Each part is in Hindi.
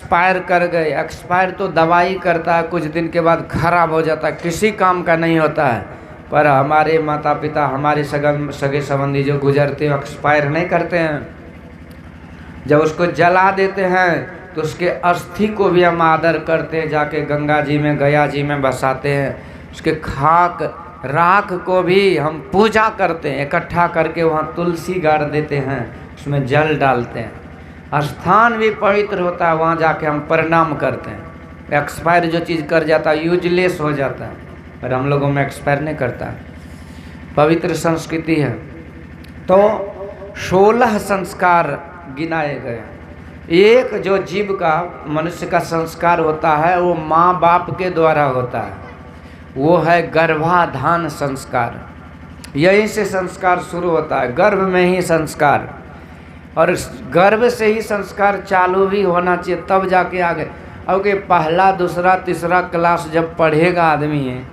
एक्सपायर कर गए। एक्सपायर तो दवाई करता है, कुछ दिन के बाद खराब हो जाता है, किसी काम का नहीं होता है। पर हमारे माता पिता, हमारे सगे संबंधी जो गुजरते हैं एक्सपायर नहीं करते हैं। जब उसको जला देते हैं तो उसके अस्थि को भी हम आदर करते हैं, जाके गंगा जी में, गया जी में बसाते हैं। उसके खाक राख को भी हम पूजा करते हैं, इकट्ठा करके वहाँ तुलसी गाड़ देते हैं, उसमें जल डालते हैं। स्थान भी पवित्र होता है, वहाँ जाके हम प्रणाम करते हैं। एक्सपायर जो चीज़ कर जाता है यूजलेस हो जाता है, पर हम लोगों में एक्सपायर नहीं करता है। पवित्र संस्कृति है। तो 16 संस्कार गिनाए गए। एक जो जीव का, मनुष्य का संस्कार होता है वो माँ बाप के द्वारा होता है, वो है गर्भाधान संस्कार। यहीं से संस्कार शुरू होता है, गर्भ में ही संस्कार। और गर्भ से ही संस्कार चालू भी होना चाहिए, तब जाके आगे। अब कि पहला दूसरा तीसरा क्लास जब पढ़ेगा आदमी है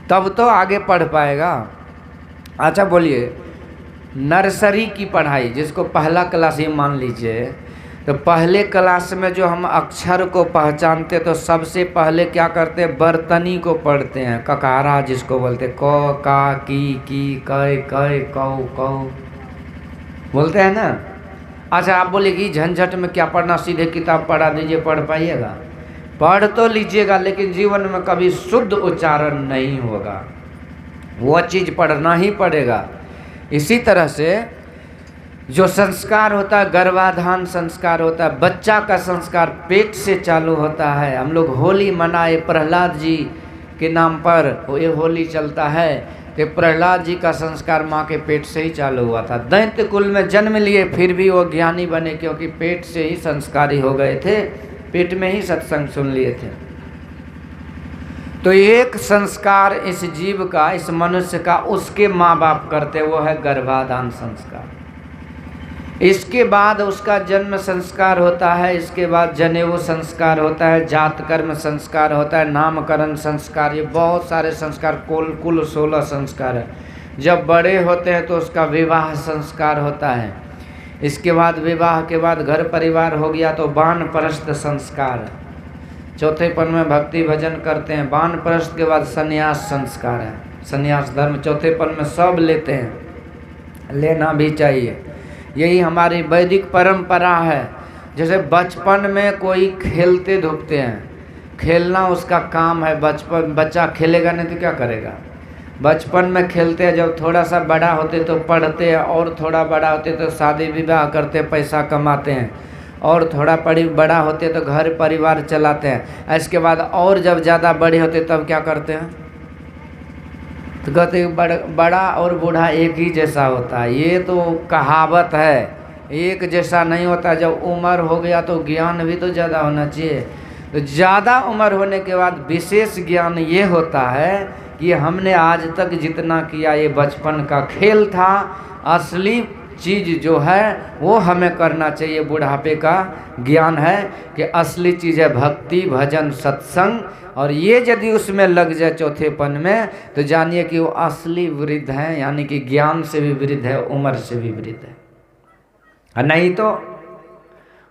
तब तो आगे पढ़ पाएगा। अच्छा बोलिए, नर्सरी की पढ़ाई जिसको पहला क्लास ही मान लीजिए, तो पहले क्लास में जो हम अक्षर को पहचानते तो सबसे पहले क्या करते हैं, बर्तनी को पढ़ते हैं, ककारा जिसको बोलते, क का की कै कै कौ कौ बोलते हैं ना। अच्छा आप बोले कि झंझट में क्या पढ़ना, सीधे किताब पढ़ा दीजिए, पढ़ पाइएगा? पढ़ तो लीजिएगा, लेकिन जीवन में कभी शुद्ध उच्चारण नहीं होगा, वो चीज़ पढ़ना ही पड़ेगा। इसी तरह से जो संस्कार होता है, गर्भाधान संस्कार होता है, बच्चा का संस्कार पेट से चालू होता है। हम लोग होली मनाए प्रहलाद जी के नाम पर, ये होली चलता है, तो प्रहलाद जी का संस्कार माँ के पेट से ही चालू हुआ था। दैत्य कुल में जन्म लिए, फिर भी वो ज्ञानी बने, क्योंकि पेट से ही संस्कारी हो गए थे, पेट में ही सत्संग सुन लिए थे। तो एक संस्कार इस जीव का, इस मनुष्य का, उसके माँ बाप करते, वो है गर्भाधान संस्कार। इसके बाद उसका जन्म संस्कार होता है, इसके बाद जनेऊ संस्कार होता है, जात कर्म संस्कार होता है, नामकरण संस्कार, ये बहुत सारे संस्कार, कुल 16 संस्कार है। जब बड़े होते हैं तो उसका विवाह संस्कार होता है। इसके बाद विवाह के बाद घर परिवार हो गया तो वानप्रस्थ संस्कार। चौथेपन में भक्ति भजन करते हैं। वानप्रस्थ के बाद संन्यास संस्कार है, संन्यास धर्म चौथेपन में सब लेते हैं, लेना भी चाहिए। यही हमारी वैदिक परंपरा है। जैसे बचपन में कोई खेलते धूपते हैं, खेलना उसका काम है। बच्चा खेलेगा नहीं तो क्या करेगा? बचपन में खेलते हैं, जब थोड़ा सा बड़ा होते तो पढ़ते हैं, और थोड़ा बड़ा होते तो शादी विवाह करते, पैसा कमाते हैं, और थोड़ा बड़ा होते तो घर परिवार चलाते हैं। इसके बाद और जब ज़्यादा बड़े होते तब क्या करते हैं? तो कहते बड़ा और बूढ़ा एक ही जैसा होता है। ये तो कहावत है, एक जैसा नहीं होता। जब उम्र हो गया तो ज्ञान भी तो ज़्यादा होना चाहिए। तो ज़्यादा उम्र होने के बाद विशेष ज्ञान ये होता है कि हमने आज तक जितना किया ये बचपन का खेल था, असली चीज़ जो है वो हमें करना चाहिए। बुढ़ापे का ज्ञान है कि असली चीज़ है भक्ति भजन सत्संग, और ये यदि उसमें लग जाए चौथेपन में तो जानिए कि वो असली वृद्ध है, यानी कि ज्ञान से भी वृद्ध है, उम्र से भी वृद्ध है। नहीं तो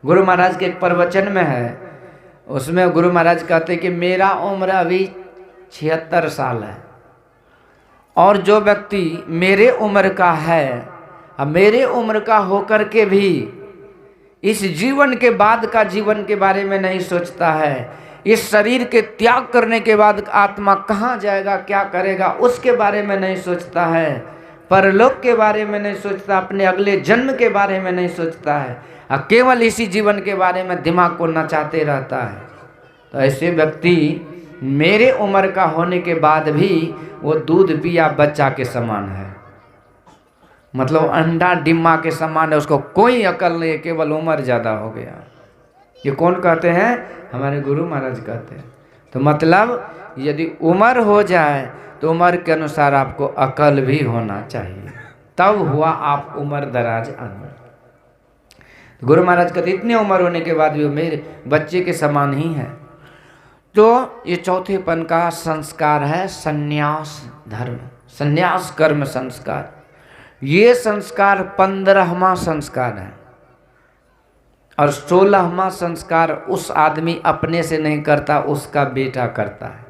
गुरु महाराज के एक प्रवचन में है, उसमें गुरु महाराज कहते हैं कि मेरा उम्र अभी 76 साल है, और जो व्यक्ति मेरे उम्र का है, अब मेरे उम्र का होकर के भी इस जीवन के बाद का जीवन के बारे में नहीं सोचता है, इस शरीर के त्याग करने के बाद आत्मा कहाँ जाएगा, क्या करेगा, उसके बारे में नहीं सोचता है, परलोक के बारे में नहीं सोचता, अपने अगले जन्म के बारे में नहीं सोचता है, केवल इसी जीवन के बारे में दिमाग को नचाते रहता है, तो ऐसे व्यक्ति मेरे उम्र का होने के बाद भी वो दूध पिया बच्चा के समान है, मतलब अंडा डिम्मा के समान है, उसको कोई अकल नहीं है, केवल उम्र ज़्यादा हो गया। ये कौन कहते हैं? हमारे गुरु महाराज कहते हैं। तो मतलब यदि उम्र हो जाए तो उम्र के अनुसार आपको अकल भी होना चाहिए, तब हुआ आप उम्र दराज आदमी। तो गुरु महाराज कहते इतनी उम्र होने के बाद भी मेरे बच्चे के समान ही है। तो ये चौथेपन का संस्कार है संन्यास धर्म, संन्यास कर्म संस्कार। ये संस्कार 15वां संस्कार है। और 16वां संस्कार उस आदमी अपने से नहीं करता, उसका बेटा करता है।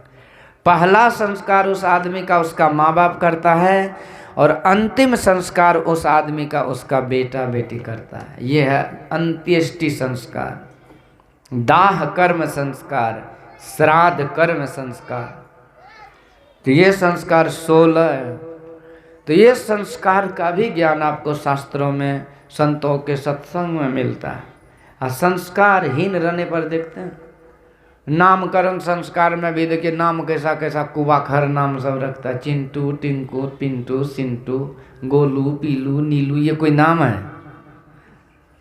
पहला संस्कार उस आदमी का उसका माँ बाप करता है, और अंतिम संस्कार उस आदमी का उसका बेटा बेटी करता है। यह है अंत्येष्टि संस्कार, दाह कर्म संस्कार, श्राद्ध कर्म संस्कार। तो ये संस्कार 16 है। तो ये संस्कार का भी ज्ञान आपको शास्त्रों में, संतों के सत्संग में मिलता है। और संस्कारहीन रहने पर देखते हैं, नामकरण संस्कार में भी देखिए नाम कैसा कैसा कुबाखर नाम सब रखता है। चिंटू, टिंकू, पिंटू, सिंटू, गोलू, पीलू, नीलू, ये कोई नाम है?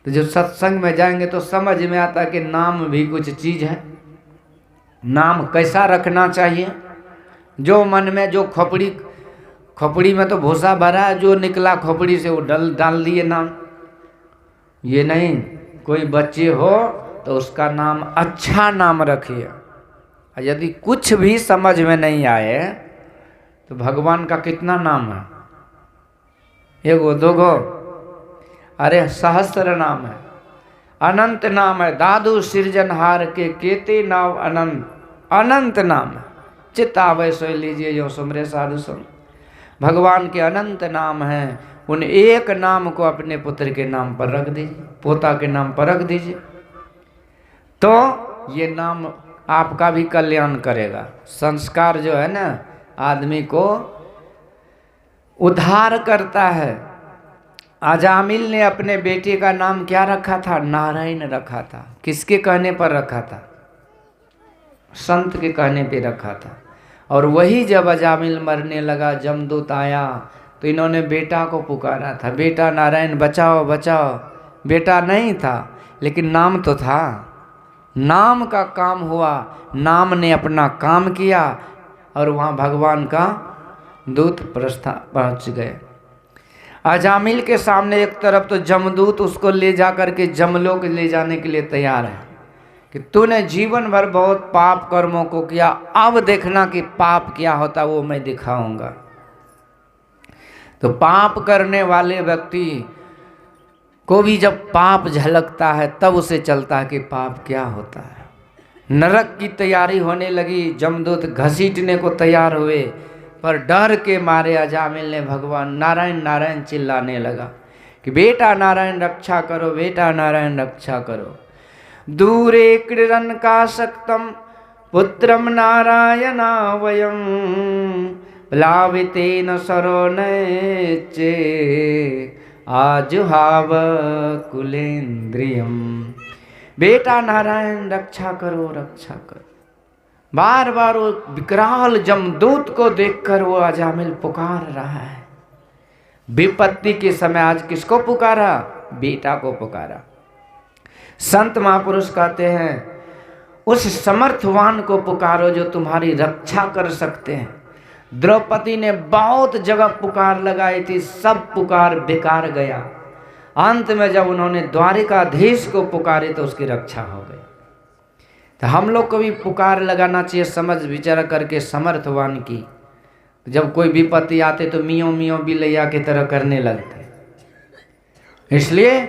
तो जब सत्संग में जाएंगे तो समझ में आता है कि नाम भी कुछ चीज है। नाम कैसा रखना चाहिए? जो मन में, जो खोपड़ी में तो भूसा भरा है, जो निकला खोपड़ी से वो डाल दिए नाम। ये नहीं, कोई बच्चे हो तो उसका नाम अच्छा नाम रखिए। यदि कुछ भी समझ में नहीं आए तो भगवान का कितना नाम है? एगो दोगो? अरे सहस्त्र नाम है, अनंत नाम है। दादू सृजनहार के केते नाव अनंत, अनंत नाम है। चितावे सो लीजिए जो सुमरे साधु सुन। भगवान के अनंत नाम हैं, उन एक नाम को अपने पुत्र के नाम पर रख दीजिए, पोता के नाम पर रख दीजिए, तो ये नाम आपका भी कल्याण करेगा। संस्कार जो है ना, आदमी को उद्धार करता है। अजामिल ने अपने बेटे का नाम क्या रखा था? नारायण रखा था। किसके कहने पर रखा था? संत के कहने पे रखा था। और वही जब अजामिल मरने लगा, जमदूत आया तो इन्होंने बेटा को पुकारा था, बेटा नारायण बचाओ बचाओ। बेटा नहीं था लेकिन नाम तो था। नाम का काम हुआ, नाम ने अपना काम किया और वहाँ भगवान का दूत पहुँच गए। अजामिल के सामने एक तरफ तो जमदूत उसको ले जा करके जमलोक ले जाने के लिए तैयार है कि तूने जीवन भर बहुत पाप कर्मों को किया, अब देखना कि पाप क्या होता वो मैं दिखाऊंगा। तो पाप करने वाले व्यक्ति को भी जब पाप झलकता है तब उसे चलता है कि पाप क्या होता है। नरक की तैयारी होने लगी, जमदूत घसीटने को तैयार हुए, पर डर के मारे अजामिल ने भगवान नारायण नारायण चिल्लाने लगा कि बेटा नारायण रक्षा करो, बेटा नारायण रक्षा करो। दूरे क्रीडन का सक्तम पुत्रम नारायणा वयम प्लावितेन सरोनचे आजुहाव कुलेन्द्रियम। बेटा नारायण रक्षा करो, रक्षा करो। बार बार वो विकराल जमदूत को देखकर वो अजामिल पुकार रहा है। विपत्ति के समय आज किसको पुकारा? बेटा को पुकारा। संत महापुरुष कहते हैं उस समर्थवान को पुकारो जो तुम्हारी रक्षा कर सकते हैं। द्रौपदी ने बहुत जगह पुकार लगाई थी, सब पुकार बेकार गया। अंत में जब उन्होंने द्वारिकाधीश को पुकारे तो उसकी रक्षा हो गई। तो हम लोग को भी पुकार लगाना चाहिए समझ विचार करके समर्थवान की। जब कोई विपत्ति आते तो मियों मियों बिलैया की तरह करने लगते। इसलिए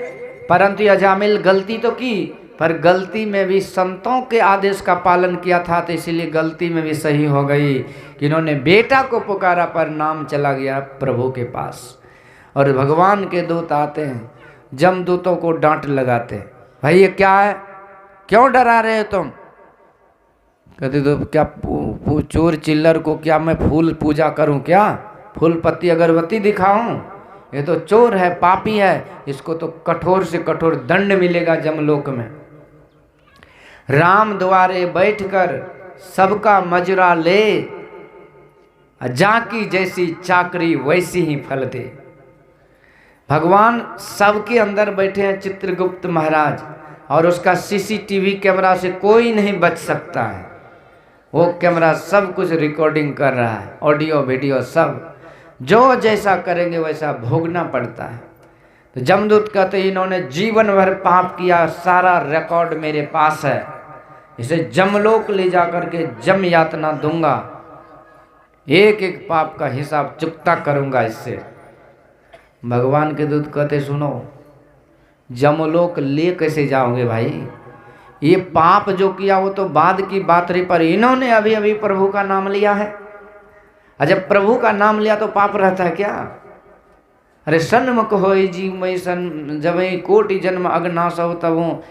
परंतु अजामिल गलती तो की, पर गलती में भी संतों के आदेश का पालन किया था, तो इसीलिए गलती में भी सही हो गई कि इन्होंने बेटा को पुकारा पर नाम चला गया प्रभु के पास। और भगवान के दूत आते हैं, जमदूतों को डांट लगाते, भाई ये क्या है, क्यों डरा रहे हो तुम? कहते तो क्या चोर चिल्लर को क्या मैं फूल पूजा करूं, क्या फूल पत्ती अगरबत्ती दिखाऊं? ये तो चोर है, पापी है, इसको तो कठोर से कठोर दंड मिलेगा जमलोक में। राम द्वारे बैठकर सबका मजरा ले, जाकी जैसी चाकरी वैसी ही फल दे। भगवान सबके अंदर बैठे हैं, चित्रगुप्त महाराज, और उसका सीसीटीवी कैमरा से कोई नहीं बच सकता है। वो कैमरा सब कुछ रिकॉर्डिंग कर रहा है, ऑडियो वीडियो सब। जो जैसा करेंगे वैसा भोगना पड़ता है। तो जमदूत कहते इन्होंने जीवन भर पाप किया, सारा रिकॉर्ड मेरे पास है, इसे जमलोक ले जा करके जम यातना दूंगा, एक एक पाप का हिसाब चुकता करूंगा इससे। भगवान के दूत कहते सुनो, जमलोक ले कैसे जाओगे भाई? ये पाप जो किया वो तो बाद की बात रही, पर इन्होंने अभी अभी प्रभु का नाम लिया है। और जब प्रभु का नाम लिया तो पाप रहता है क्या? अरे सन्मुख होई जी मई सन, जब कोटि जन्म अग्नाश हो तब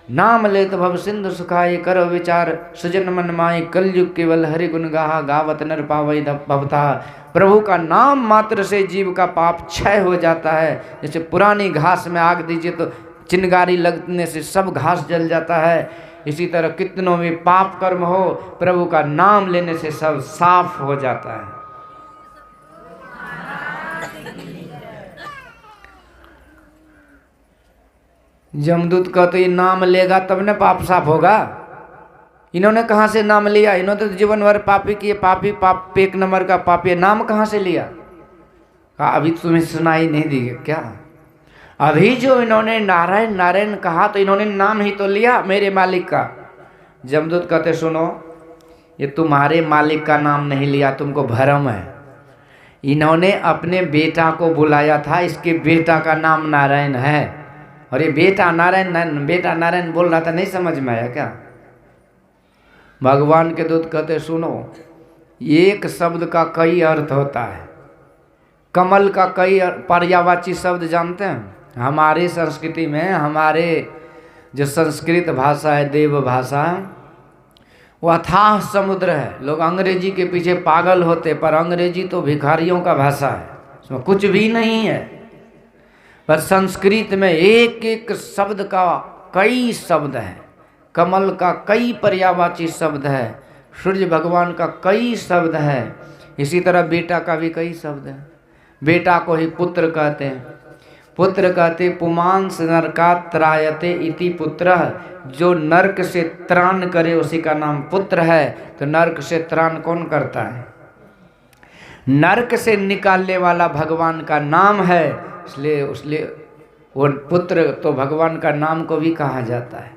नाम लेत भव सिंधु सुखाए, करो विचार सुजन मन माए, कलयुग केवल हरि गुण गाहा, गावत नर पावई भवता। प्रभु का नाम मात्र से जीव का पाप क्षय हो जाता है। जैसे पुरानी घास में आग दीजिए तो चिंगारी लगने से सब घास जल जाता है, इसी तरह कितनों में पाप कर्म हो, प्रभु का नाम लेने से सब साफ हो जाता है। जमदूत का तो ये नाम लेगा तब न पाप साफ होगा। इन्होंने कहाँ से नाम लिया? इन्होंने तो जीवन भर पापी किए, पापी पाप एक नंबर का पापी, नाम कहाँ से लिया? कहा अभी तुम्हें सुनाई नहीं दी क्या? अभी जो इन्होंने नारायण नारायण कहा तो इन्होंने नाम ही तो लिया मेरे मालिक का। जमदूत कहते सुनो, ये तुम्हारे मालिक का नाम नहीं लिया, तुमको भ्रम है। इन्होंने अपने बेटा को बुलाया था, इसके बेटा का नाम नारायण है, और ये बेटा नारायण बोल रहा था, नहीं समझ में आया क्या? भगवान के दूत कहते सुनो, एक शब्द का कई अर्थ होता है। कमल का कई पर्यायवाची शब्द जानते हैं? हमारी संस्कृति में, हमारे जो संस्कृत भाषा है, देव भाषा, वो अथाह समुद्र है। लोग अंग्रेजी के पीछे पागल होते, पर अंग्रेजी तो भिखारियों का भाषा है, उसमें कुछ भी नहीं है। पर संस्कृत में एक एक शब्द का कई शब्द है। कमल का कई पर्यायवाची शब्द है, सूर्य भगवान का कई शब्द है, इसी तरह बेटा का भी कई शब्द है। बेटा को ही पुत्र कहते हैं। पुत्र कहते पुमांस नरकात् त्रायते इति पुत्र, जो नरक से त्राण करे उसी का नाम पुत्र है। तो नरक से त्राण कौन करता है? नरक से निकालने वाला भगवान का नाम है, इसलिए वो पुत्र तो भगवान का नाम को भी कहा जाता है।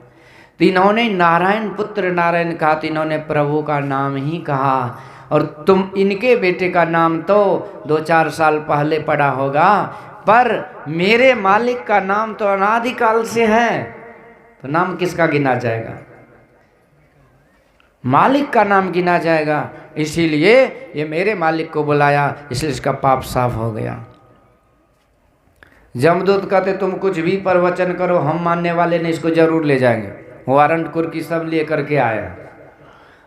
तो इन्होंने नारायण पुत्र नारायण कहा, तो इन्होंने प्रभु का नाम ही कहा। और तुम इनके बेटे का नाम तो 2-4 साल पहले पढ़ा होगा, पर मेरे मालिक का नाम तो अनादिकाल से है। तो नाम किसका गिना जाएगा? मालिक का नाम गिना जाएगा। इसीलिए ये मेरे मालिक को बुलाया, इसलिए इसका पाप साफ हो गया। जमदूत कहते तुम कुछ भी प्रवचन करो, हम मानने वाले नहीं, इसको जरूर ले जाएंगे। वो वारंटपुर की सब ले करके आया।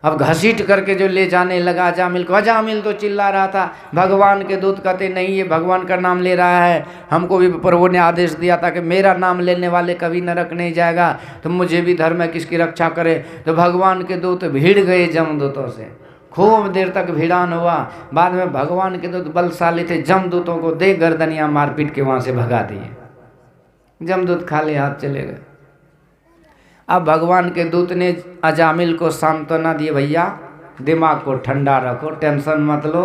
अब घसीट करके जो ले जाने लगा अजामिल को, अजामिल तो चिल्ला रहा था। भगवान के दूत कहते नहीं, ये भगवान का नाम ले रहा है, हमको भी प्रभु ने आदेश दिया था कि मेरा नाम लेने वाले कभी नरक नहीं जाएगा, तो मुझे भी धर्म है किसकी रक्षा करे। तो भगवान के दूत भिड़ गए जमदूतों से, खूब देर तक भिड़ान हुआ। बाद में भगवान के दूत बलशाली थे, जमदूतों को दे गर्दनियाँ मार पीट के वहाँ से भगा दिए। जमदूत खाली हाथ चले गए। अब भगवान के दूत ने अजामिल को सांत्वना दी, भैया दिमाग को ठंडा रखो, टेंशन मत लो,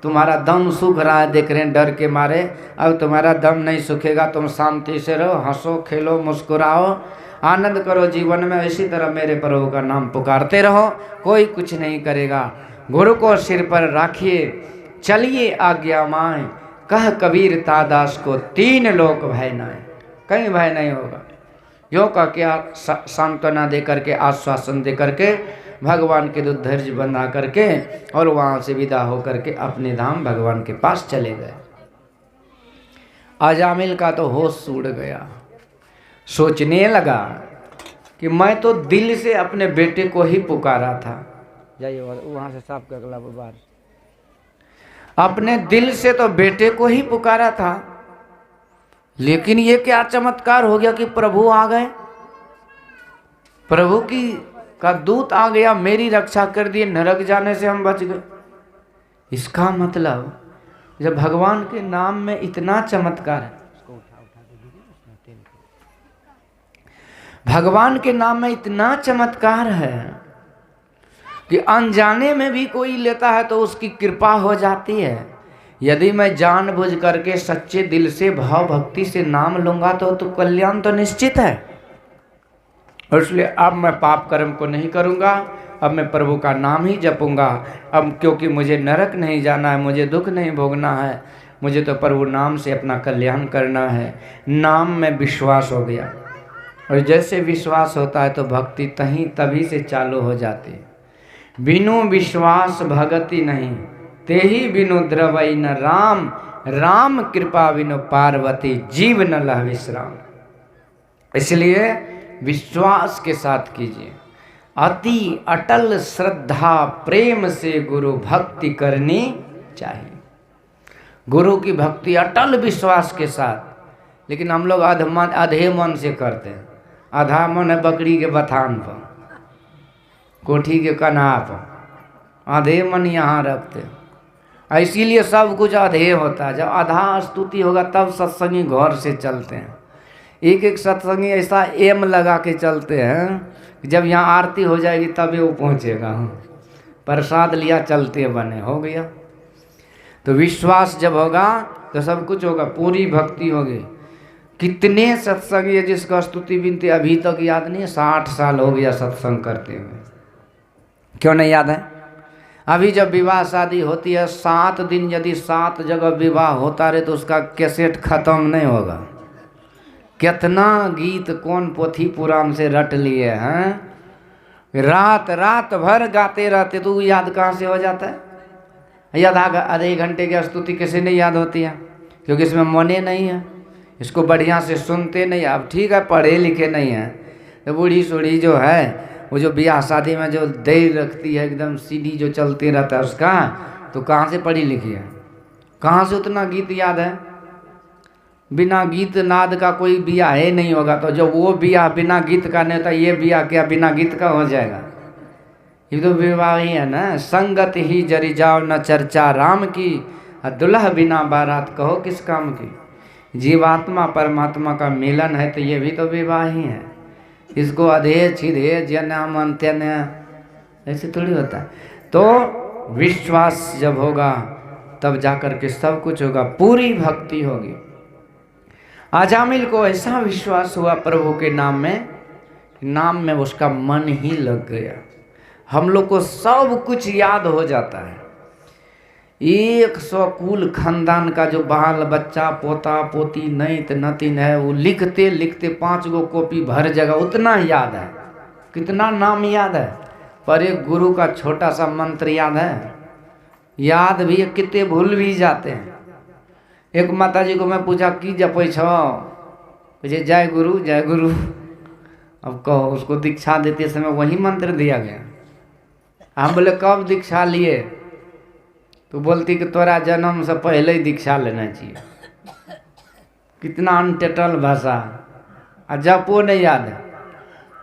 तुम्हारा दम सूख रहा है, देख रहे हैं डर के मारे, अब तुम्हारा दम नहीं सूखेगा, तुम शांति से रहो, हंसो खेलो मुस्कुराओ, आनंद करो जीवन में, इसी तरह मेरे प्रभु का नाम पुकारते रहो, कोई कुछ नहीं करेगा। गुरु को सिर पर राखिए, चलिए आज्ञा माए, कह कबीर तादास को 3 लोक भय नाए। कहीं भय नहीं होगा। यो का क्या सांत्वना दे करके, आश्वासन दे करके भगवान के दूत धैर्य बंधा करके और वहाँ से विदा होकर के अपने धाम भगवान के पास चले गए। अजामिल का तो होश उड़ गया, सोचने लगा कि मैं तो दिल से अपने बेटे को ही पुकारा था। जाइए वहाँ से साफ कर अगला बार। अपने दिल से तो बेटे को ही पुकारा था, लेकिन ये क्या चमत्कार हो गया कि प्रभु आ गए, प्रभु का दूत आ गया, मेरी रक्षा कर दिए, नरक जाने से हम बच गए। इसका मतलब जब भगवान के नाम में इतना चमत्कार है, भगवान के नाम में इतना चमत्कार है कि अनजाने में भी कोई लेता है तो उसकी कृपा हो जाती है। यदि मैं जानबूझ करके सच्चे दिल से भाव भक्ति से नाम लूंगा तो कल्याण तो निश्चित है। और इसलिए अब मैं पाप कर्म को नहीं करूंगा, अब मैं प्रभु का नाम ही जपूंगा। अब क्योंकि मुझे नरक नहीं जाना है, मुझे दुख नहीं भोगना है, मुझे तो प्रभु नाम से अपना कल्याण करना है। नाम में विश्वास हो गया, और जैसे विश्वास होता है तो भक्ति तभी से चालू हो जाती है। बिनु विश्वास भगति नहीं, तेहि बिनु द्रवई न राम, राम कृपा बिनु पार्वती, जीव न लह विश्राम। इसलिए विश्वास के साथ कीजिए, अति अटल श्रद्धा प्रेम से गुरु भक्ति करनी चाहिए। गुरु की भक्ति अटल विश्वास के साथ। लेकिन हम लोग आधे मन से करते हैं। आधा मन है बकरी के बथान पर, कोठी के कन्हा पर, आधे मन यहाँ रखते हैं। इसीलिए सब कुछ आधे होता है। जब आधा स्तुति होगा तब सत्संगी घर से चलते हैं। एक सत्संगी ऐसा एम लगा के चलते हैं, जब यहाँ आरती हो जाएगी तभी वो पहुँचेगा। प्रसाद लिया चलते बने, हो गया। तो विश्वास जब होगा तो सब कुछ होगा, पूरी भक्ति होगी। कितने सत्संगी है जिसका स्तुति विनती अभी तक याद नहीं है। 60 साल हो गया सत्संग करते हुए, क्यों नहीं याद है? अभी जब विवाह शादी होती है 7 दिन यदि 7 जगह विवाह होता रहे तो उसका कैसेट खत्म नहीं होगा। कितना गीत कौन पोथी पुराण से रट लिए हैं, रात रात भर गाते रहते, तो याद कहाँ से हो जाता है? आधे घंटे की स्तुति कैसे नहीं याद होती है? क्योंकि इसमें मने नहीं है, इसको बढ़िया से सुनते नहीं। अब ठीक है पढ़े लिखे नहीं है तो बूढ़ी सूढ़ी जो है, वो जो ब्याह शादी में जो देर रखती है, एकदम सीडी जो चलते रहता है उसका, तो कहाँ से पढ़ी लिखी है? कहाँ से उतना गीत याद है? बिना गीत नाद का कोई बियाह है नहीं होगा। तो जब वो बियाह बिना गीत का नहीं होता, ये बियाह क्या बिना गीत का हो जाएगा? ये तो विवाह ही है ना। संगत ही जरी जाओ न चर्चा राम की, दुल्हा बिना बारात कहो किस काम की। जीवात्मा परमात्मा का मिलन है तो ये भी तो विवाह ही है। इसको अधे छिधे जना मानते न, ऐसे थोड़ी होता है। तो विश्वास जब होगा तब जाकर के सब कुछ होगा, पूरी भक्ति होगी। अजामिल को ऐसा विश्वास हुआ प्रभु के नाम में उसका मन ही लग गया। हम लोग को सब कुछ याद हो जाता है। 100 कुल खानदान का जो बाल बच्चा पोता पोती नैत नतिन है, वो लिखते लिखते 5 गो कॉपी भर जाएगा, उतना याद है। कितना नाम याद है, पर एक गुरु का छोटा सा मंत्र याद है। याद भी कितने भूल भी जाते हैं। एक माता जी को मैं पूछा की जपै छो, मुझे जय गुरु जय गुरु। अब कहो, उसको दीक्षा देते समय वही मंत्र दिया गया। हम बोले कब दीक्षा लिए? तो बोलती कि तोरा जन्म से पहले ही दीक्षा लेना चाहिए। कितना अनटेटल भाषा, और जपो नहीं याद है।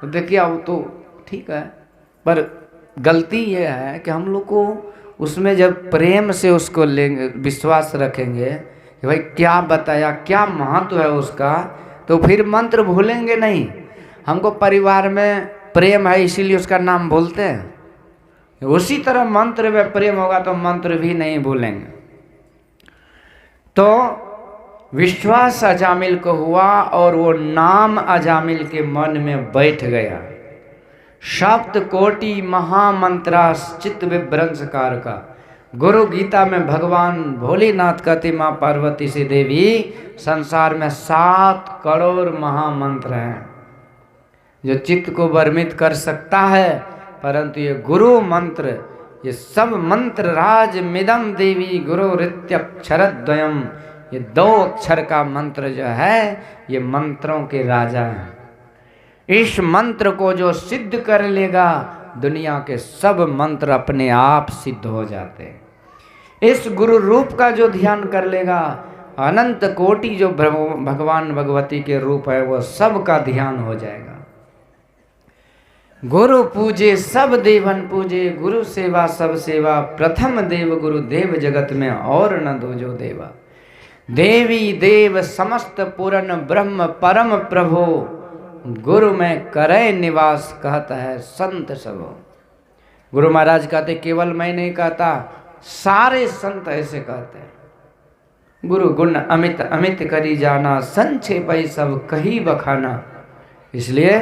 तो देखिए अब तो ठीक है, पर गलती ये है कि हम लोग को उसमें जब प्रेम से उसको लेंगे, विश्वास रखेंगे कि भाई क्या बताया, क्या महत्व है उसका, तो फिर मंत्र भूलेंगे नहीं। हमको परिवार में प्रेम है इसीलिए उसका नाम बोलते हैं। उसी तरह मंत्र में प्रेम होगा तो मंत्र भी नहीं भूलेंगे। तो विश्वास अजामिल को हुआ और वो नाम अजामिल के मन में बैठ गया। सप्त कोटि महामंत्रास चित्त विभ्रंशकार का। गुरु गीता में भगवान भोलेनाथ कहते माँ पार्वती से देवी संसार में 7 करोड़ महामंत्र हैं जो चित्त को भ्रमित कर सकता है, परंतु ये गुरु मंत्र, ये सब मंत्र राज मिदम देवी गुरु रित्यक्षरद्वयम, ये 2 अक्षर का मंत्र जो है ये मंत्रों के राजा हैं। इस मंत्र को जो सिद्ध कर लेगा दुनिया के सब मंत्र अपने आप सिद्ध हो जाते हैं। इस गुरु रूप का जो ध्यान कर लेगा, अनंत कोटि जो भगवान भगवती के रूप है वो सब का ध्यान हो जाएगा। गुरु पूजे सब देवन पूजे, गुरु सेवा सब सेवा, प्रथम देव गुरु देव जगत में और न दो जो देवा। देवी देव समस्त पूर्ण ब्रह्म परम प्रभु, गुरु में करे निवास कहता है संत सबो। गुरु महाराज कहते केवल मैं नहीं कहता, सारे संत ऐसे कहते हैं। गुरु गुण अमित अमित करी जाना, संक्षेप सब कही बखाना। इसलिए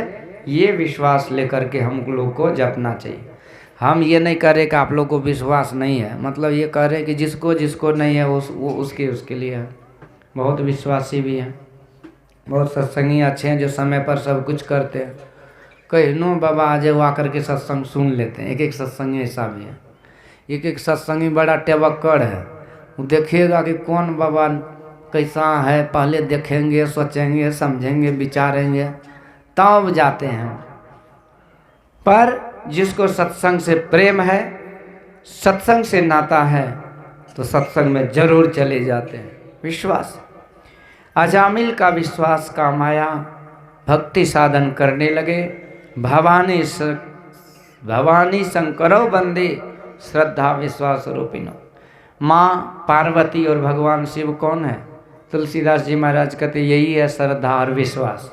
ये विश्वास लेकर के हम लोग को जपना चाहिए। हम ये नहीं कह रहे कि आप लोग को विश्वास नहीं है, मतलब ये कह रहे कि जिसको जिसको नहीं है वो उसके लिए है। बहुत विश्वासी भी हैं, बहुत सत्संगी अच्छे हैं जो समय पर सब कुछ करते हैं। कहीं नो बाबा आज वो आकर के सत्संग सुन लेते हैं। एक एक सत्संगी ऐसा भी है, एक एक सत्संगी बड़ा टेवक्कड़ है। वो देखिएगा कि कौन बाबा कैसा है, पहले देखेंगे, सोचेंगे, समझेंगे, विचारेंगे, तब जाते हैं। पर जिसको सत्संग से प्रेम है, सत्संग से नाता है, तो सत्संग में जरूर चले जाते हैं। विश्वास, अजामिल का विश्वास काम आया, भक्ति साधन करने लगे। भवानी शंकरो बंदे श्रद्धा विश्वास रूपिनो। माँ पार्वती और भगवान शिव कौन है? तुलसीदास जी महाराज कहते यही है श्रद्धा और विश्वास।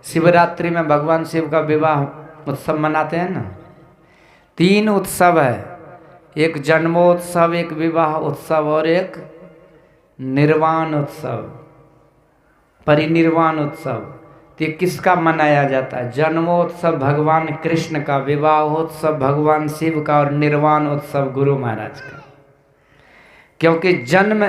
शिवरात्रि में भगवान शिव का विवाह उत्सव मनाते हैं ना। 3 उत्सव है, एक जन्मोत्सव, एक विवाह उत्सव और एक निर्वाण उत्सव, परिनिर्वाण उत्सव। तो ये किसका मनाया जाता है? जन्मोत्सव भगवान कृष्ण का, विवाहोत्सव भगवान शिव का और निर्वाण उत्सव गुरु महाराज का। क्योंकि जन्म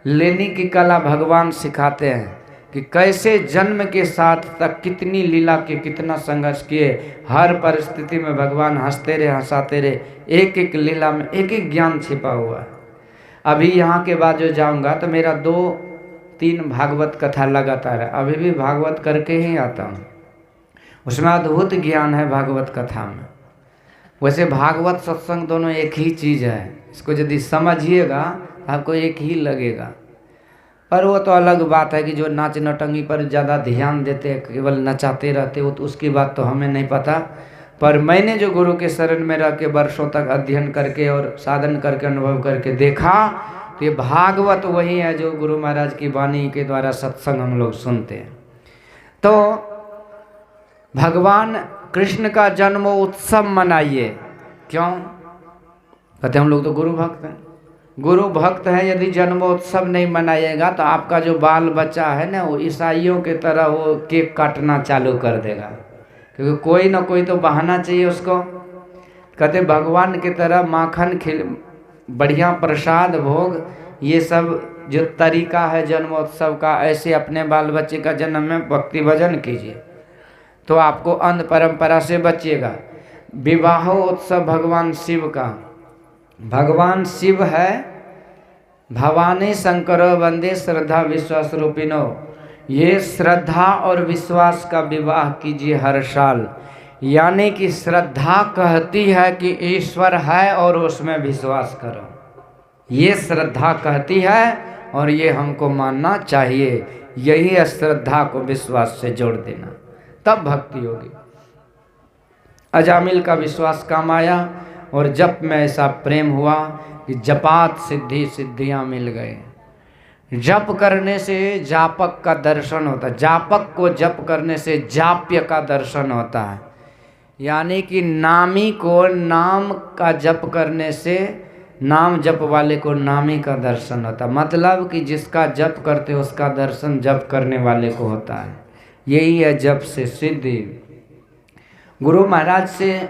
लेने की कला भगवान सिखाते हैं कि कैसे जन्म के साथ तक कितनी लीला के, कितना संघर्ष किए। हर परिस्थिति में भगवान हंसते रहे, हंसाते रहे। एक एक लीला में एक एक ज्ञान छिपा हुआ है। अभी यहाँ के बाद जो जाऊँगा तो मेरा 2-3 भागवत कथा लगातार है। अभी भी भागवत करके ही आता हूँ, उसमें अद्भुत ज्ञान है भागवत कथा में। वैसे भागवत सत्संग दोनों एक ही चीज़ है, इसको यदि समझिएगा आपको एक ही लगेगा। पर वो तो अलग बात है कि जो नाच नटंगी पर ज़्यादा ध्यान देते, केवल नचाते रहते, वो तो उसकी बात तो हमें नहीं पता। पर मैंने जो गुरु के शरण में रह के वर्षों तक अध्ययन करके और साधन करके अनुभव करके देखा, तो ये भागवत वही है जो गुरु महाराज की वाणी के द्वारा सत्संग हम लोग सुनते हैं। तो भगवान कृष्ण का जन्म उत्सव मनाइए। क्यों? कहते हम लोग तो गुरु भक्त हैं। गुरु भक्त है, यदि जन्मोत्सव नहीं मनाइएगा तो आपका जो बाल बच्चा है ना, वो ईसाइयों के तरह वो केक काटना चालू कर देगा, क्योंकि कोई ना कोई तो बहाना चाहिए उसको। कहते भगवान की तरह माखन खिल, बढ़िया प्रसाद भोग, ये सब जो तरीका है जन्मोत्सव का, ऐसे अपने बाल बच्चे का जन्म में भक्ति भजन कीजिए तो आपको अंध परंपरा से बचिएगा। विवाहोत्सव भगवान शिव का, भगवान शिव है भवानी शंकरो वंदे श्रद्धा विश्वास रूपिनो। ये श्रद्धा और विश्वास का विवाह कीजिए हर साल। यानी कि श्रद्धा कहती है कि ईश्वर है और उसमें विश्वास करो, ये श्रद्धा कहती है और ये हमको मानना चाहिए। यही है श्रद्धा को विश्वास से जोड़ देना, तब भक्ति होगी। अजामिल का विश्वास काम आया और जप में ऐसा प्रेम हुआ कि जपात सिद्धि सिद्धियां मिल गए। जप करने से जापक का दर्शन होता है, जापक को जप करने से जाप्य का दर्शन होता है। यानी कि नामी को नाम का जप करने से नाम जप वाले को नामी का दर्शन होता है। मतलब कि जिसका जप करते उसका दर्शन जप करने वाले को होता है। यही है जप से सिद्धि। गुरु महाराज से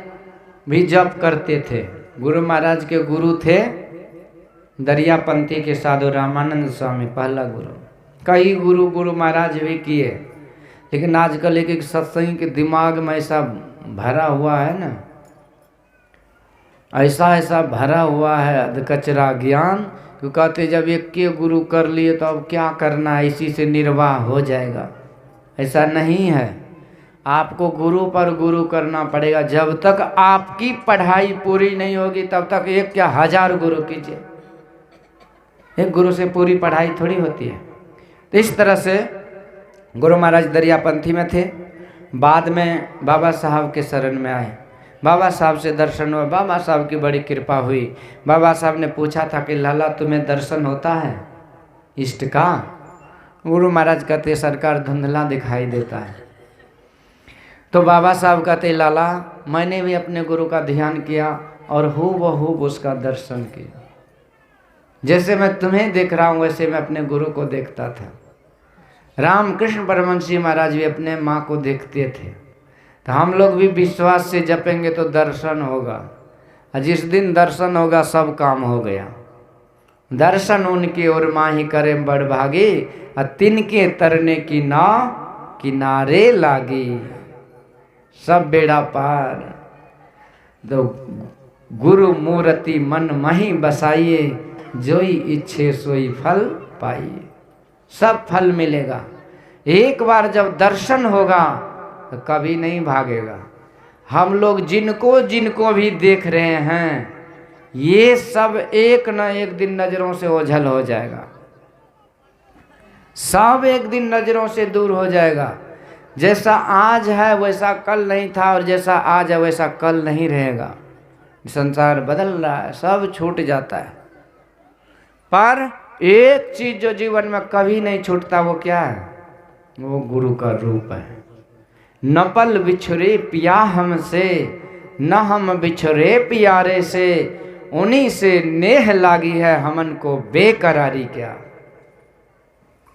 भी जप करते थे। गुरु महाराज के गुरु थे दरियापंथी के साधु रामानंद स्वामी, पहला गुरु। कई गुरु महाराज भी किए, लेकिन आजकल एक एक सत्संगी के दिमाग में ऐसा भरा हुआ है ना, ऐसा भरा हुआ है अधकचरा ज्ञान, कि कहते जब एक के गुरु कर लिए तो अब क्या करना है, इसी से निर्वाह हो जाएगा। ऐसा नहीं है, आपको गुरु पर गुरु करना पड़ेगा। जब तक आपकी पढ़ाई पूरी नहीं होगी तब तक एक क्या 1000 गुरु कीजिए। एक गुरु से पूरी पढ़ाई थोड़ी होती है। तो इस तरह से गुरु महाराज दरियापंथी में थे। बाद में बाबा साहब के शरण में आए, बाबा साहब से दर्शन हुआ, बाबा साहब की बड़ी कृपा हुई। बाबा साहब ने पूछा था कि लाला तुम्हें दर्शन होता है इष्ट का? गुरु महाराज कहते सरकार धुंधला दिखाई देता है। तो बाबा साहब कहते लाला मैंने भी अपने गुरु का ध्यान किया और हूबहू उसका दर्शन किया। जैसे मैं तुम्हें देख रहा हूँ वैसे मैं अपने गुरु को देखता था। रामकृष्ण परमहंस महाराज भी अपने माँ को देखते थे। तो हम लोग भी विश्वास से जपेंगे तो दर्शन होगा। और जिस दिन दर्शन होगा सब काम हो गया। दर्शन उनकी ओर माही करे बड़ भागी, और तिनके तरने की नाव किनारे लागी। सब बेड़ा पार। तो गुरु मूर्ति मन मही बसाइए, जोई इच्छे सोई फल पाइए। सब फल मिलेगा। एक बार जब दर्शन होगा तो कभी नहीं भागेगा। हम लोग जिनको जिनको भी देख रहे हैं, ये सब एक न एक दिन नजरों से ओझल हो जाएगा। सब एक दिन नजरों से दूर हो जाएगा। जैसा आज है वैसा कल नहीं था, और जैसा आज है वैसा कल नहीं रहेगा। संसार बदल रहा है, सब छूट जाता है। पर एक चीज जो जीवन में कभी नहीं छूटता, वो क्या है? वो गुरु का रूप है। न पल बिछुरे पिया हमसे, न हम बिछुरे प्यारे से, उन्हीं से नेह लागी है हमन को बेकरारी क्या।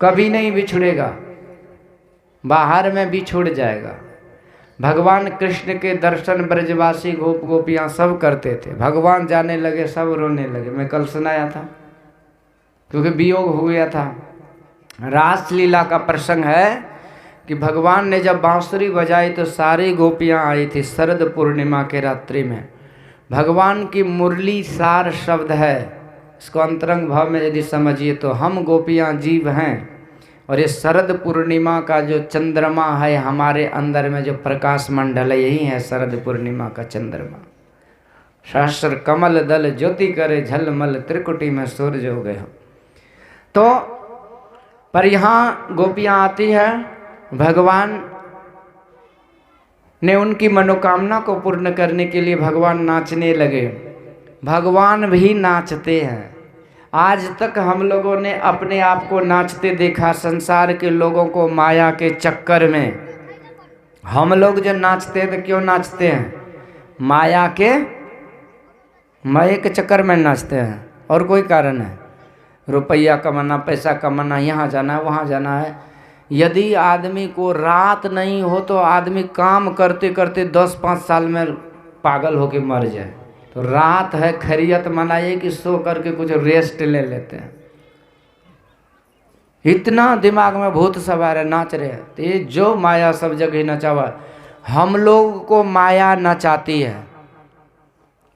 कभी नहीं बिछुड़ेगा, बाहर में भी छूट जाएगा। भगवान कृष्ण के दर्शन ब्रजवासी गोप गोपियाँ सब करते थे। भगवान जाने लगे सब रोने लगे। मैं कल सुनाया था, क्योंकि वियोग हो गया था। रासलीला का प्रसंग है कि भगवान ने जब बांसुरी बजाई तो सारी गोपियाँ आई थी। शरद पूर्णिमा के रात्रि में भगवान की मुरली सार शब्द है। इसको अंतरंग भाव में यदि समझिए तो हम गोपियाँ जीव हैं, और ये शरद पूर्णिमा का जो चंद्रमा है हमारे अंदर में, जो प्रकाश मंडल है, यही है शरद पूर्णिमा का चंद्रमा। सहस्र कमल दल ज्योति करे झलमल, त्रिकुटी में सूरज हो गए हो। तो पर यहाँ गोपियाँ आती है, भगवान ने उनकी मनोकामना को पूर्ण करने के लिए भगवान नाचने लगे। भगवान भी नाचते हैं। आज तक हम लोगों ने अपने आप को नाचते देखा। संसार के लोगों को माया के चक्कर में हम लोग जो नाचते हैं, तो क्यों नाचते हैं? माया के चक्कर में नाचते हैं, और कोई कारण है? रुपया कमाना, पैसा कमाना, यहाँ जाना है वहाँ जाना है। यदि आदमी को रात नहीं हो तो आदमी काम करते करते 10-5 साल में पागल होके मर जाए। तो रात है, खैरियत मनाइए कि सो करके कुछ रेस्ट ले लेते हैं। इतना दिमाग में भूत सवार है, नाच रहे हैं। तो ये जो माया सब जगह नचावा, हम लोग को माया नचाती है।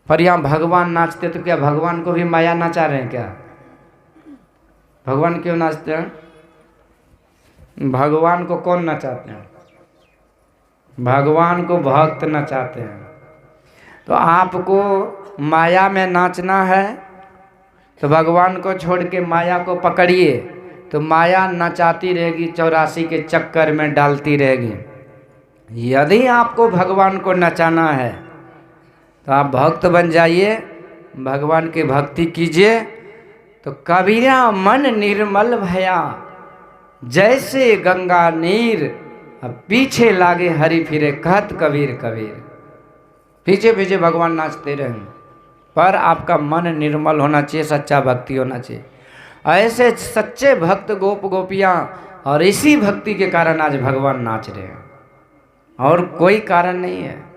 पर यहाँ भगवान नाचते, तो क्या भगवान को भी माया नचा रहे हैं क्या? भगवान क्यों नाचते हैं? भगवान को कौन नचाते हैं? भगवान को भक्त नचाते हैं। तो आपको माया में नाचना है तो भगवान को छोड़ के माया को पकड़िए, तो माया नचाती रहेगी, 84 के चक्कर में डालती रहेगी। यदि आपको भगवान को नचाना है तो आप भक्त बन जाइए, भगवान की भक्ति कीजिए। तो कबीरा मन निर्मल भया, जैसे गंगा नीर, अब पीछे लागे हरि फिरे, कहत कबीर कबीर। पीछे पीछे भगवान नाचते रहें, पर आपका मन निर्मल होना चाहिए, सच्चा भक्ति होना चाहिए। ऐसे सच्चे भक्त गोप गोपियाँ, और इसी भक्ति के कारण आज भगवान नाच रहे हैं, और कोई कारण नहीं है।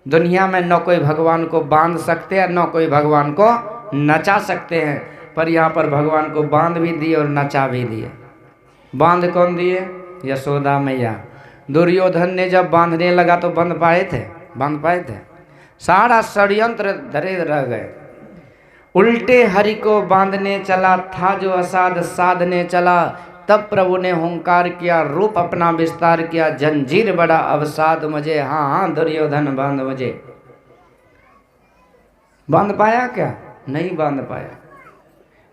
दुनिया में न कोई भगवान को बांध सकते हैं, न कोई भगवान को नचा सकते हैं, पर यहाँ पर भगवान को बांध भी दिए और नचा भी दिए। बांध कौन दिए? यशोदा मैया। दुर्योधन ने जब बांधने लगा तो बांध पाए थे? सारा षड्यंत्र धरे रह गए। उल्टे हरि को बांधने चला था जो असाध साधने चला, तब प्रभु ने हुंकार किया, रूप अपना विस्तार किया, जंजीर बड़ा अवसाद मुझे, हाँ दुर्योधन बांध मुझे। बांध पाया क्या? नहीं बांध पाया।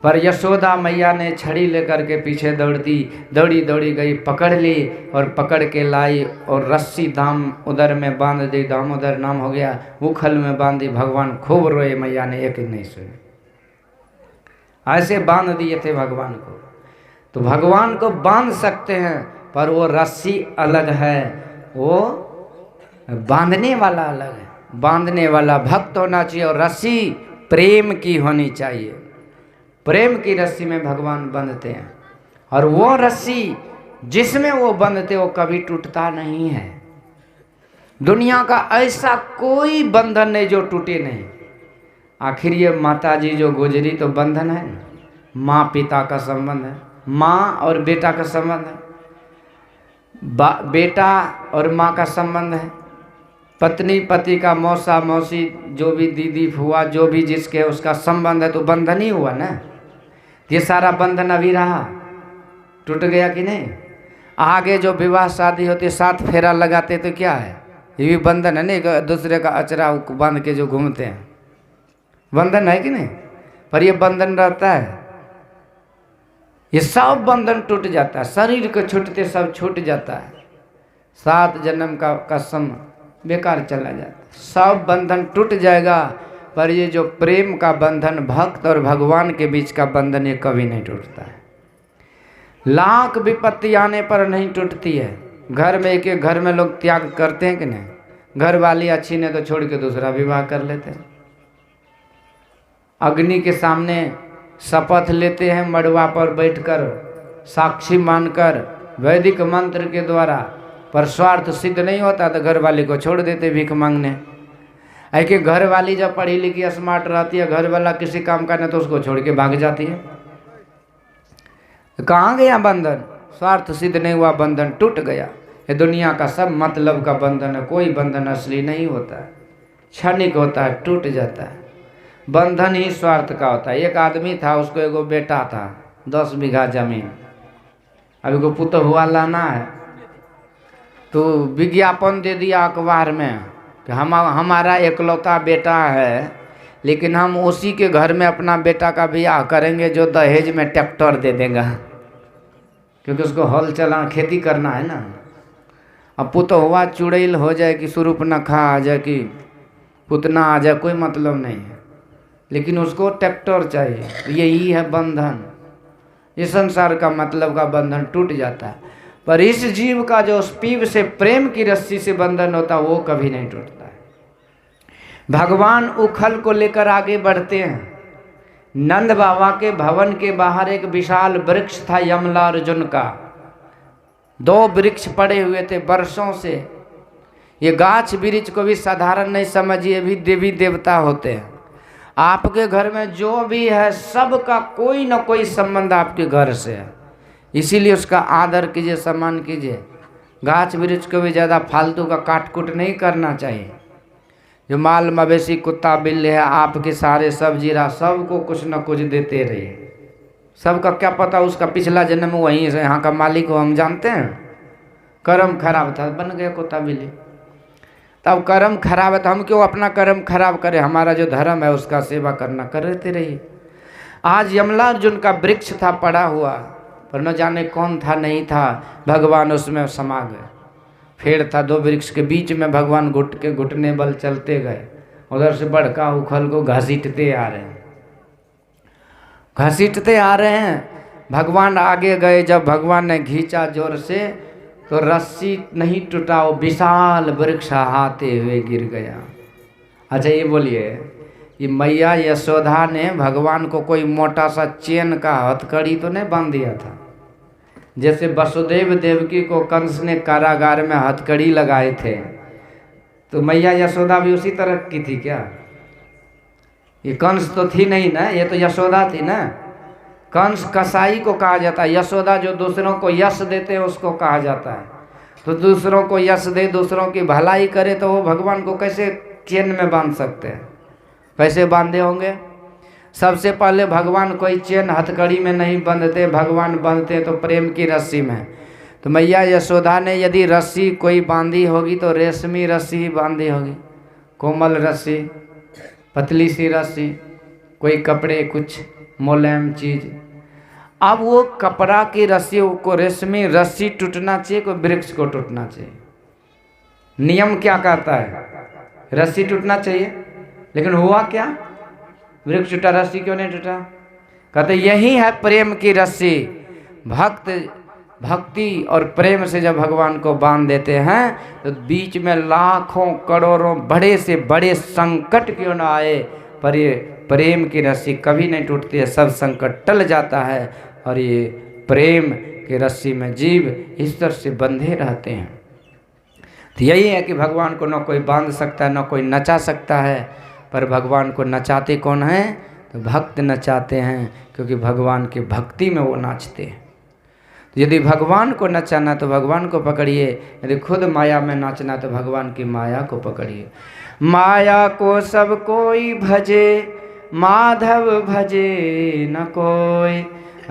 पर यशोदा मैया ने छड़ी लेकर के पीछे दौड़ी गई, पकड़ ली और पकड़ के लाई, और रस्सी धाम उधर में बांध दी, दामोदर नाम हो गया, उखल में बांधी। भगवान खूब रोए, मैया ने एक नहीं सुनी। ऐसे बांध दिए थे भगवान को। तो भगवान को बांध सकते हैं, पर वो रस्सी अलग है, वो बांधने वाला अलग है। बांधने वाला भक्त होना चाहिए, और रस्सी प्रेम की होनी चाहिए। प्रेम की रस्सी में भगवान बंधते हैं, और वो रस्सी जिसमें वो बंधते वो कभी टूटता नहीं है। दुनिया का ऐसा कोई बंधन नहीं जो टूटे नहीं। आखिर ये माता जी जो गुजरी तो बंधन है ना, माँ पिता का संबंध है, माँ और बेटा का संबंध है, बेटा और माँ का संबंध है, पत्नी पति का मौसा मौसी जो भी दीदी फुआ जो भी जिसके उसका संबंध है, तो बंधन ही हुआ ना। ये सारा बंधन अभी रहा, टूट गया कि नहीं। आगे जो विवाह शादी होती है 7 फेरा लगाते तो क्या है, ये भी बंधन है नहीं, दूसरे का अचरा बांध के जो घूमते हैं, बंधन है कि नहीं। पर ये बंधन रहता है, ये सब बंधन टूट जाता है, शरीर को छूटते सब छूट जाता है, 7 जन्म का कसम बेकार चला जाता है, सब बंधन टूट जाएगा। पर ये जो प्रेम का बंधन, भक्त और भगवान के बीच का बंधन, ये कभी नहीं टूटता है। लाख विपत्ति आने पर नहीं टूटती है। घर में एक घर में लोग त्याग करते हैं कि नहीं, घर वाली अच्छी ने तो छोड़ के दूसरा विवाह कर लेते हैं। अग्नि के सामने शपथ लेते हैं, मड़वा पर बैठकर साक्षी मानकर वैदिक मंत्र के द्वारा, पर स्वार्थ सिद्ध नहीं होता तो घर वाली को छोड़ देते भीख मांगने। है कि घर वाली जब पढ़ी लिखी स्मार्ट रहती है, घर वाला किसी काम करने तो उसको छोड़ के भाग जाती है। कहाँ गया बंधन, स्वार्थ सिद्ध नहीं हुआ, बंधन टूट गया। ये दुनिया का सब मतलब का बंधन है, कोई बंधन असली नहीं होता है, क्षणिक होता है, टूट जाता है। बंधन ही स्वार्थ का होता है। एक आदमी था, उसको एगो बेटा था, 10 बीघा जमीन, अभी को पुत्र हुआ लाना है, तो विज्ञापन दे दिया अखबार में कि हमारा एकलौता बेटा है, लेकिन हम उसी के घर में अपना बेटा का ब्याह करेंगे जो दहेज में ट्रैक्टर दे देगा, क्योंकि उसको हल चलाना, खेती करना है ना। अब पुत्र हुआ चुड़ैल हो जाए कि सूर्पनखा आ जाए कि पुतना आ जाए, कोई मतलब नहीं है, लेकिन उसको ट्रैक्टर चाहिए। यही है बंधन, इस संसार का मतलब का बंधन टूट जाता है। पर इस जीव का जो पीव से प्रेम की रस्सी से बंधन होता है, वो कभी नहीं टूटता है। भगवान उखल को लेकर आगे बढ़ते हैं। नंद बाबा के भवन के बाहर एक विशाल वृक्ष था, यमला अर्जुन का। 2 वृक्ष पड़े हुए थे वर्षों से। ये गाछ वृक्ष को भी साधारण नहीं समझिए, भी देवी देवता होते हैं। आपके घर में जो भी है, सबका कोई न कोई संबंध आपके घर से है, इसीलिए उसका आदर कीजिए, सम्मान कीजिए। गाछ वृक्ष को भी ज़्यादा फालतू का काट कूट नहीं करना चाहिए। जो माल मवेशी कुत्ता बिल्ली है, आपके सारे सब जीरा, सबको कुछ न कुछ देते रहिए। सबका क्या पता उसका पिछला जन्म वहीं से यहाँ का मालिक हो, हम जानते हैं। कर्म खराब था, बन गया कुत्ता बिल्ली। तब कर्म खराब है तो हम क्यों अपना कर्म खराब करें, हमारा जो धर्म है उसका सेवा करना करते रहिए। आज यमला अर्जुन का वृक्ष था पड़ा हुआ, पर न जाने कौन था नहीं था, भगवान उसमें समा गए। पेड़ था 2 वृक्ष के बीच में, भगवान घुटने बल चलते गए। उधर से बड़का उखल को घसीटते आ रहे हैं, घसीटते आ रहे हैं। भगवान आगे गए, जब भगवान ने खींचा जोर से तो रस्सी नहीं टूटा, वो विशाल वृक्ष हाथे हुए गिर गया। अच्छा ये बोलिए, ये मैया यशोदा ने भगवान को कोई मोटा सा चेन का हथकड़ी तो नहीं बांध दिया था, जैसे वसुदेव देवकी को कंस ने कारागार में हथकड़ी लगाए थे, तो मैया यशोदा भी उसी तरह की थी क्या? ये कंस तो थी नहीं ना, ये तो यशोदा थी ना। कंस कसाई को कहा जाता है, यशोदा जो दूसरों को यश देते हैं उसको कहा जाता है। तो दूसरों को यश दे, दूसरों की भलाई करे, तो वो भगवान को कैसे चेन में बांध सकते हैं? कैसे बांधे होंगे? सबसे पहले भगवान कोई चेन हथकड़ी में नहीं बांधते, भगवान बांधते तो प्रेम की रस्सी में। तो मैया यशोदा ने यदि रस्सी कोई बांधी होगी तो रेशमी रस्सी ही बांधी होगी, कोमल रस्सी, पतली सी रस्सी, कोई कपड़े कुछ मुलायम चीज। अब वो कपड़ा की रस्सी को, रेशमी रस्सी टूटना चाहिए, कोई वृक्ष को टूटना चाहिए? नियम क्या कहता है? रस्सी टूटना चाहिए, लेकिन हुआ क्या? वृक्ष टूटा, रस्सी क्यों नहीं टूटा? कहते यही है प्रेम की रस्सी। भक्ति और प्रेम से जब भगवान को बांध देते हैं तो बीच में लाखों करोड़ों बड़े से बड़े संकट क्यों ना आए, पर ये प्रेम की रस्सी कभी नहीं टूटती है, सब संकट टल जाता है। और ये प्रेम की रस्सी में जीव इस तरह से बंधे रहते हैं। तो यही है कि भगवान को न कोई बांध सकता है, न कोई नचा सकता है, पर भगवान को नचाते कौन हैं? तो भक्त नचाते हैं, क्योंकि भगवान की भक्ति में वो नाचते हैं। तो यदि भगवान को नचाना तो भगवान को पकड़िए, यदि खुद माया में नाचना तो भगवान की माया को पकड़िए। माया को सब कोई भजे, माधव भजे न कोई,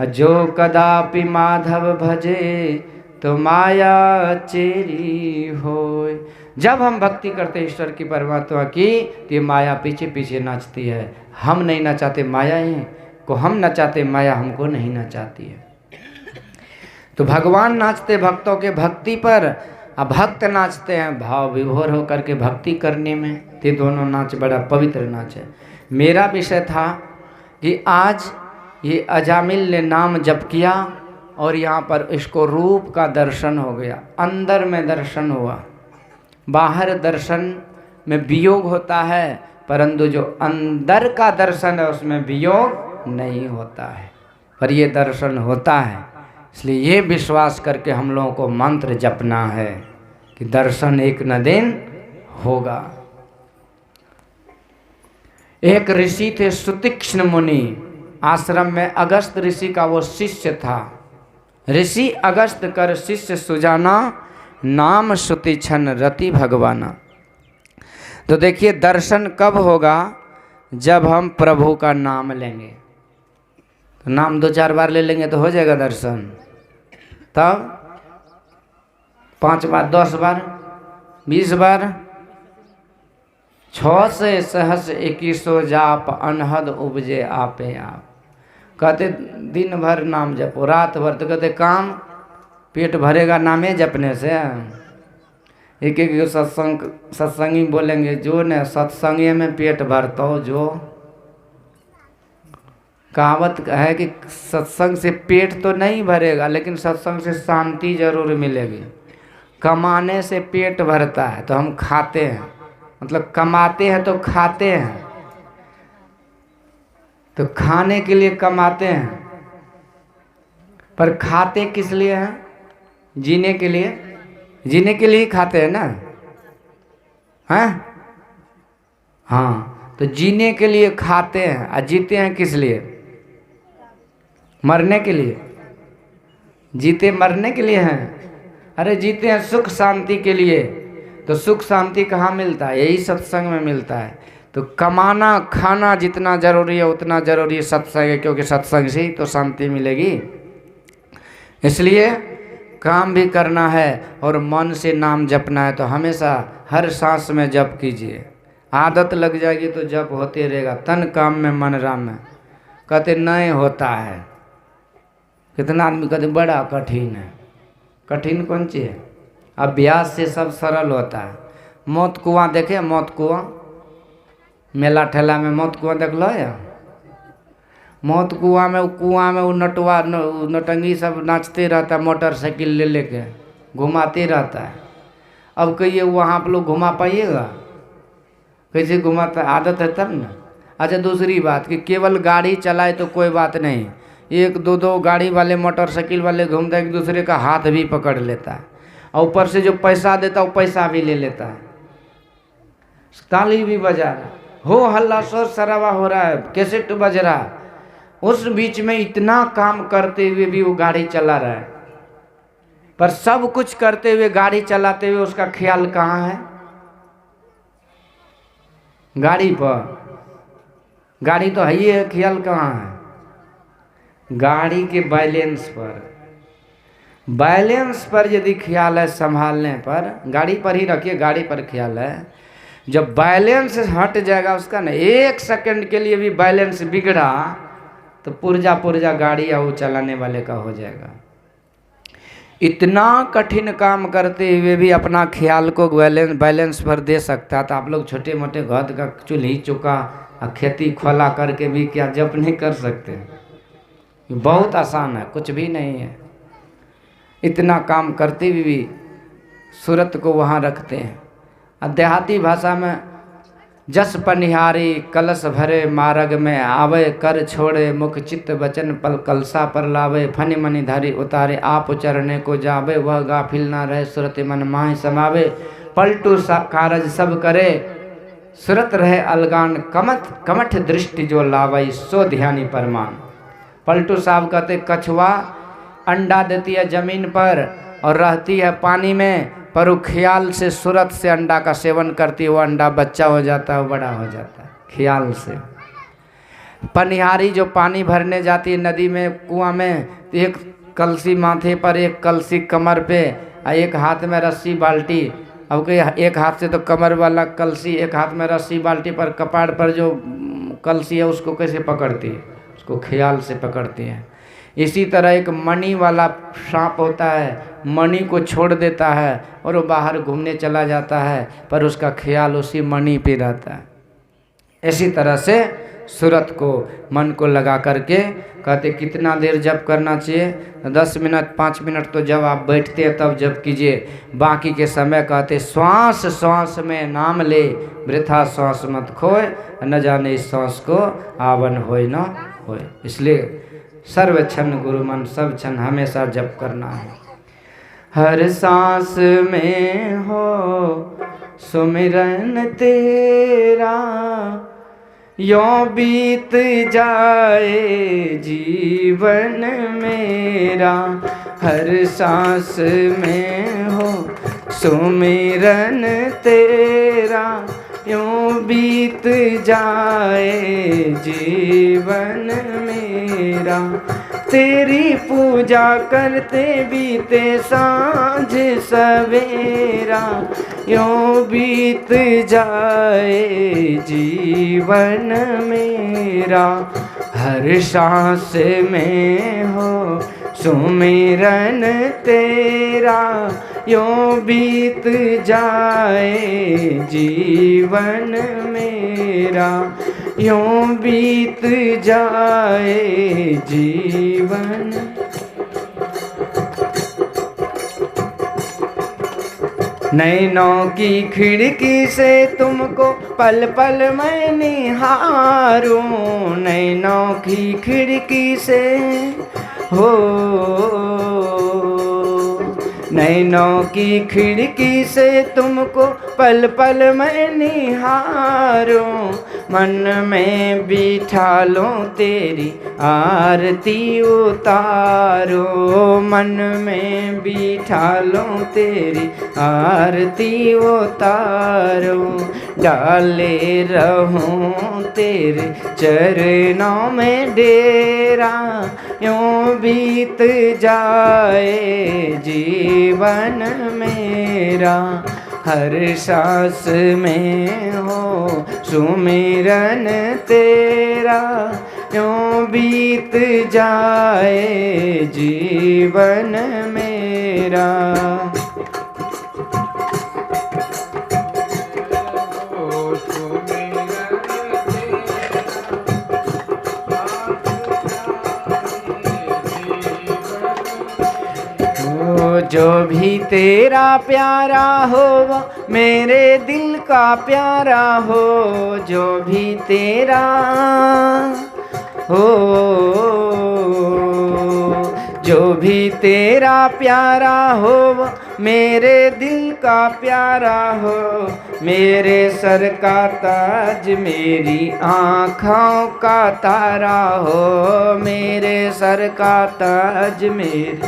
जो कदापि माधव भजे तो माया चेरी होय। जब हम भक्ति करते हैं ईश्वर की, परमात्मा की, तो ये माया पीछे पीछे नाचती है। हम नहीं नचाते, माया ही को हम नचाते, माया हमको नहीं नचाती है। तो भगवान नाचते भक्तों के भक्ति पर, अब भक्त नाचते हैं भाव विभोर होकर के भक्ति करने में। ये दोनों नाच बड़ा पवित्र नाच है। मेरा विषय था कि आज ये अजामिल ने नाम जप किया और यहाँ पर इसको रूप का दर्शन हो गया, अंदर में दर्शन हुआ। बाहर दर्शन में वियोग होता है, परंतु जो अंदर का दर्शन है उसमें वियोग नहीं होता है, पर ये दर्शन होता है। इसलिए ये विश्वास करके हम लोगों को मंत्र जपना है कि दर्शन एक न दिन होगा। एक ऋषि थे सुतीक्ष्ण मुनि, आश्रम में अगस्त ऋषि का वो शिष्य था। ऋषि अगस्त कर शिष्य सुजाना, नाम सुतीक्षण रति भगवाना। तो देखिए दर्शन कब होगा? जब हम प्रभु का नाम लेंगे। तो नाम 2-4 बार ले लेंगे तो हो जाएगा दर्शन, तब 5 बार, 10 बार, 20 बार, 6 से सहस 21 जाप, अनहद उपजे आपे आप। कहते दिन भर नाम जपो, रात भर, तो कहते काम पेट भरेगा नामे जपने से। एक एक सत्संगी बोलेंगे जो ने सत्संगी में पेट भरता हो, जो कहावत है कि सत्संग से पेट तो नहीं भरेगा, लेकिन सत्संग से शांति जरूर मिलेगी। कमाने से पेट भरता है तो हम खाते हैं, मतलब कमाते हैं तो खाते हैं, तो खाने के लिए कमाते हैं, पर खाते किस लिए हैं? जीने के लिए। जीने के लिए ही खाते हैं ना, हैं? हाँ, तो जीने के लिए खाते हैं। और जीते हैं किस लिए? मरने के लिए। जीते मरने के लिए हैं? अरे जीते हैं सुख शांति के लिए। तो सुख शांति कहाँ मिलता है? यही सत्संग में मिलता है। तो कमाना खाना जितना जरूरी है उतना जरूरी सत्संग है, क्योंकि सत्संग से ही तो शांति मिलेगी। इसलिए काम भी करना है और मन से नाम जपना है। तो हमेशा हर सांस में जप कीजिए, आदत लग जाएगी तो जप होते रहेगा। तन काम में मन राम में, कहते नहीं होता है। कितना आदमी कहते बड़ा कठिन है। कठिन कौन चीज़ है? अभ्यास से सब सरल होता है। मौत कुआं देखे? मौत कुआं मेला ठेला में मौत कुआं देख लो या? मौत कुआं में वो नटवा नटंगी सब नाचते रहता है, मोटरसाइकिल ले लेके घुमाते रहता है। अब कहिए वहाँ आप लोग घुमा पाइएगा? कैसे घुमाता? आदत है तब ना। अच्छा दूसरी बात कि केवल गाड़ी चलाए तो कोई बात नहीं, 1-2 गाड़ी वाले मोटरसाइकिल वाले घूमता है, एक दूसरे का हाथ भी पकड़ लेता है, और ऊपर से जो पैसा देता है वो पैसा भी ले लेता है, ताली भी बजा रहा है, हो हल्ला शोर शराबा हो रहा है, कैसेट बज रहा है। उस बीच में इतना काम करते हुए भी वो गाड़ी चला रहा है। पर सब कुछ करते हुए, गाड़ी चलाते हुए उसका ख्याल कहाँ है? गाड़ी पर। गाड़ी तो है ही है, ख्याल कहाँ है? गाड़ी के बैलेंस पर। बैलेंस पर यदि ख्याल है, संभालने पर, गाड़ी पर ही रखिए, गाड़ी पर ख्याल है। जब बैलेंस हट जाएगा उसका ना, 1 सेकंड के लिए भी बैलेंस बिगड़ा तो पुर्जा गाड़ी या वो चलाने वाले का हो जाएगा। इतना कठिन काम करते हुए भी अपना ख्याल को बैलेंस पर दे सकता है, तो आप लोग छोटे मोटे घर का चूल्ही चौका खेती खोला करके भी क्या जप नहीं कर सकते? बहुत आसान है, कुछ भी नहीं है। इतना काम करते हुए भी सूरत को वहाँ रखते हैं। अब देहाती भाषा में जस पनिहारी कलश भरे मार्ग में आवे, कर छोड़े मुख चित्त वचन पल कलसा पर लावे, फनि मनि धारी उतारे आप चरने को जावे, वह गाफिल ना रहे सुरत मन माहि समावे, पलटू कारज सब करे सुरत रहे अलगान कमठ दृष्टि जो लावई सो ध्यानी परमान। पलटू साहब कहते कछुआ अंडा देती है जमीन पर और रहती है पानी में, पर वो ख्याल से सूरत से अंडा का सेवन करती है, वो अंडा बच्चा हो जाता है, वो बड़ा हो जाता है ख्याल से। पनिहारी जो पानी भरने जाती है नदी में कुआं में, तो एक कलसी माथे पर, एक कलसी कमर पे, एक हाथ में रस्सी बाल्टी। अब के एक हाथ से तो कमर वाला कलसी, एक हाथ में रस्सी बाल्टी पर, कपाड़ पर जो कलसी है उसको कैसे पकड़ती है? उसको ख्याल से पकड़ती है। इसी तरह एक मणि वाला सांप होता है, मणि को छोड़ देता है और वो बाहर घूमने चला जाता है, पर उसका ख्याल उसी मणि पे रहता है। इसी तरह से सूरत को, मन को लगा करके कहते कितना देर जप करना चाहिए? 10 मिनट 5 मिनट तो जब आप बैठते हैं तब जप कीजिए। बाकी के समय कहते श्वास श्वास में नाम ले, वृथा श्वास मत खोए, न जाने इस श्वास को आवन होए न होए। इसलिए सर्व क्षण गुरु मन, सब क्षण हमेशा जप करना है। हर सांस में हो सुमिरन तेरा, यों बीत जाए जीवन मेरा। हर सांस में हो सुमिरन तेरा, यों बीत जाए जीवन मेरा। तेरी पूजा करते बीते सांझ सवेरा, यों बीत जाए जीवन मेरा। हर सांस में हो सुमिरन तेरा, यों बीत जाए जीवन मेरा। यों बीत जाए जीवन। नैनों की खिड़की से तुमको पल पल मैं निहारूं, नैनों की खिड़की से हो, नैनों की खिड़की से तुमको पल पल मैं निहारूं। मन में बिठा लो तेरी आरती उतारो, मन में बिठा लो तेरी आरती उतारो। डाले रहूं तेरे चरणों में डेरा, यूं बीत जाए जीवन मेरा। हर सांस में हो सुमिरन तेरा, यूं बीत जाए जीवन मेरा। जो भी तेरा प्यारा हो वो मेरे दिल का प्यारा हो, जो भी तेरा हो, जो भी तेरा प्यारा हो वो मेरे दिल का प्यारा हो। मेरे सर का ताज मेरी आँखों का तारा हो, मेरे सर का ताज मेरी